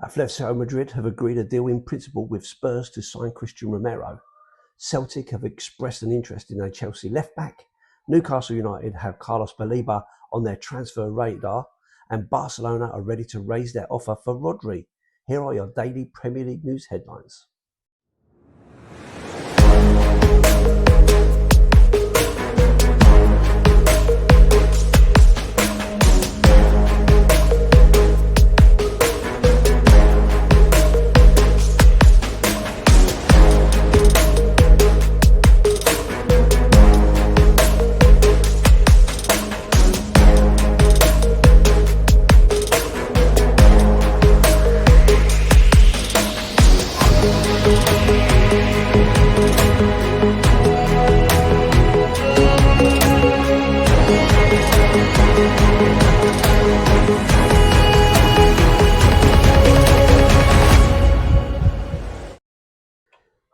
Atlético Madrid have agreed a deal in principle with Spurs to sign Christian Romero. Celtic have expressed an interest in a Chelsea left-back. Newcastle United have Carlos Baleba on their transfer radar. And Barcelona are ready to raise their offer for Rodri. Here are your daily Premier League news headlines.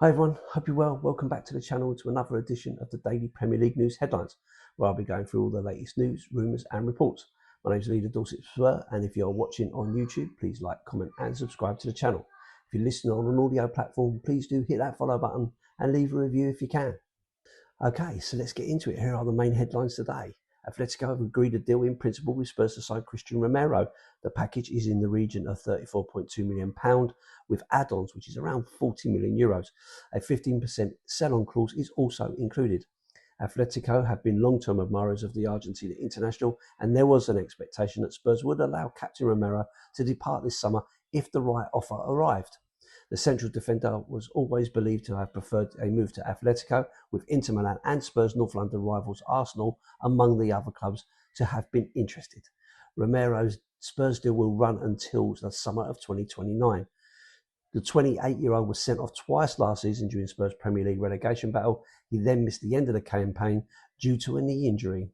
Hi everyone, hope you're well. Welcome back to the channel to another edition of the Daily Premier League News Headlines, where I'll be going through all the latest news, rumours and reports. My name is Lee The Dorset Spur, and if you're watching on YouTube, please like, comment and subscribe to the channel. If you're listening on an audio platform, please do hit that follow button and leave a review if you can. Okay, so let's get into it. Here are the main headlines today. Atlético have agreed a deal in principle with Spurs to sign Christian Romero. The package is in the region of £34.2 million with add-ons, which is around €40 million. A 15% sell-on clause is also included. Atlético have been long-term admirers of the Argentina international, and there was an expectation that Spurs would allow Captain Romero to depart this summer if the right offer arrived. The central defender was always believed to have preferred a move to Atlético, with Inter Milan and Spurs North London rivals Arsenal among the other clubs to have been interested. Romero's Spurs deal will run until the summer of 2029. The 28-year-old was sent off twice last season during Spurs' Premier League relegation battle. He then missed the end of the campaign due to a knee injury.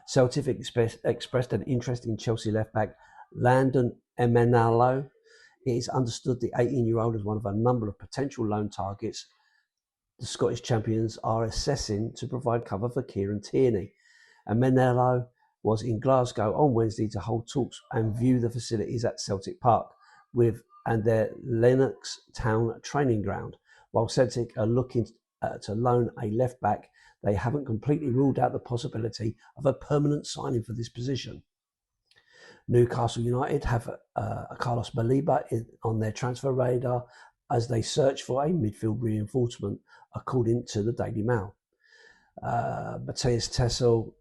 Celtic expressed an interest in Chelsea left-back Landon Emano. It is understood the 18-year-old is one of a number of potential loan targets the Scottish champions are assessing to provide cover for Kieran Tierney. Emano was in Glasgow on Wednesday to hold talks and view the facilities at Celtic Park and their Lennox Town training ground. While Celtic are looking to loan a left-back, they haven't completely ruled out the possibility of a permanent signing for this position. Newcastle United have Carlos Baleba on their transfer radar as they search for a midfield reinforcement, according to the Daily Mail. Matthias Tessel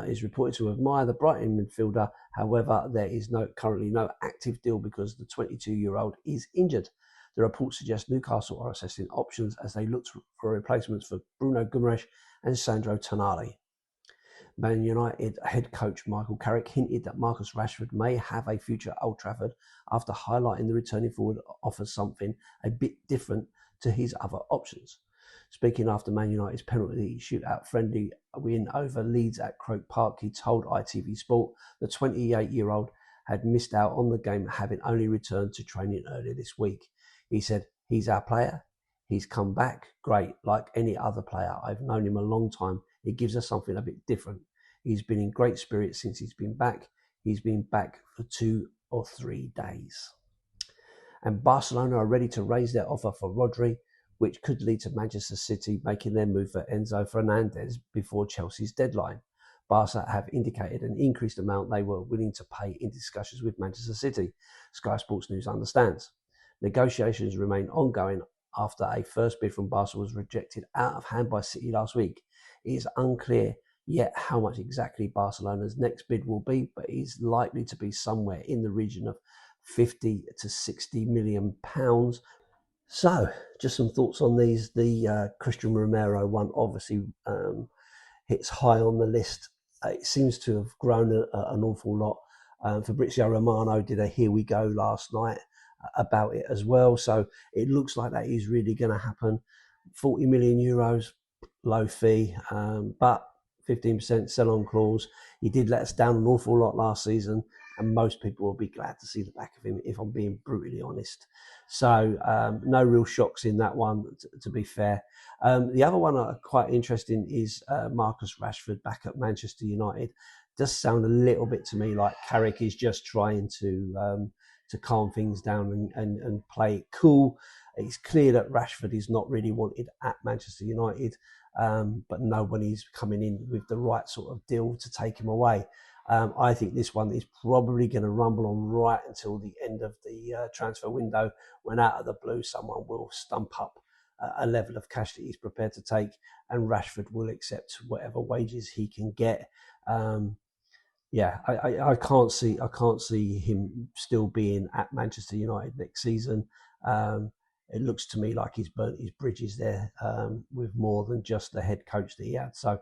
is reported to admire the Brighton midfielder. However, there is currently no active deal because the 22-year-old is injured. The report suggests Newcastle are assessing options as they look for replacements for Bruno Guimaraes and Sandro Tonali. Man United head coach Michael Carrick hinted that Marcus Rashford may have a future at Old Trafford after highlighting the returning forward offers something a bit different to his other options. Speaking after Man United's penalty shootout friendly win over Leeds at Croke Park, he told ITV Sport the 28-year-old had missed out on the game, having only returned to training earlier this week. He said, "He's our player. He's come back great, like any other player. I've known him a long time. He gives us something a bit different. He's been in great spirits since he's been back. He's been back for 2 or 3 days." And Barcelona are ready to raise their offer for Rodri, which could lead to Manchester City making their move for Enzo Fernandez before Chelsea's deadline. Barca have indicated an increased amount they were willing to pay in discussions with Manchester City, Sky Sports News understands. Negotiations remain ongoing after a first bid from Barca was rejected out of hand by City last week. It is unclear yet how much exactly Barcelona's next bid will be, but it is likely to be somewhere in the region of £50 to £60 million. So, just some thoughts on these. The Christian Romero one obviously hits high on the list. It seems to have grown an awful lot. Fabrizio Romano did a Here We Go last night about it as well. So it looks like that is really going to happen. €40 million, low fee, but 15% sell-on clause. He did let us down an awful lot last season, and most people will be glad to see the back of him, if I'm being brutally honest. So no real shocks in that one, to be fair. The other one quite interesting is Marcus Rashford back at Manchester United. Does sound a little bit to me like Carrick is just trying to to calm things down and play it cool. It's clear that Rashford is not really wanted at Manchester United, but nobody's coming in with the right sort of deal to take him away. I think this one is probably going to rumble on right until the end of the transfer window, when out of the blue someone will stump up a level of cash that he's prepared to take, and Rashford will accept whatever wages he can get. I can't see him still being at Manchester United next season. It looks to me like he's burnt his bridges there with more than just the head coach that he had. So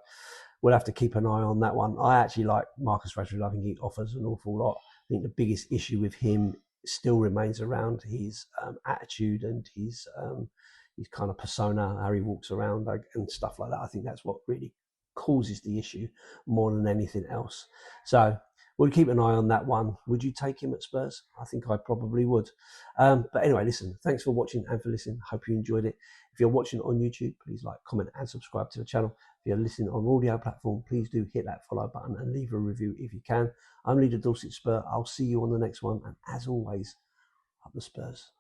we'll have to keep an eye on that one. I actually like Marcus Rashford. I think he offers an awful lot. I think the biggest issue with him still remains around his attitude and his kind of persona, how he walks around and stuff like that. I think that's what really causes the issue more than anything else. So we'll keep an eye on that one. Would you take him at Spurs? I think I probably would. But anyway, listen, thanks for watching and for listening. Hope you enjoyed it. If you're watching on YouTube, please like, comment and subscribe to the channel. If you're listening on audio platform, please do hit that follow button and leave a review if you can. I'm Lee The Dorset Spur. I'll see you on the next one. And as always, up the Spurs.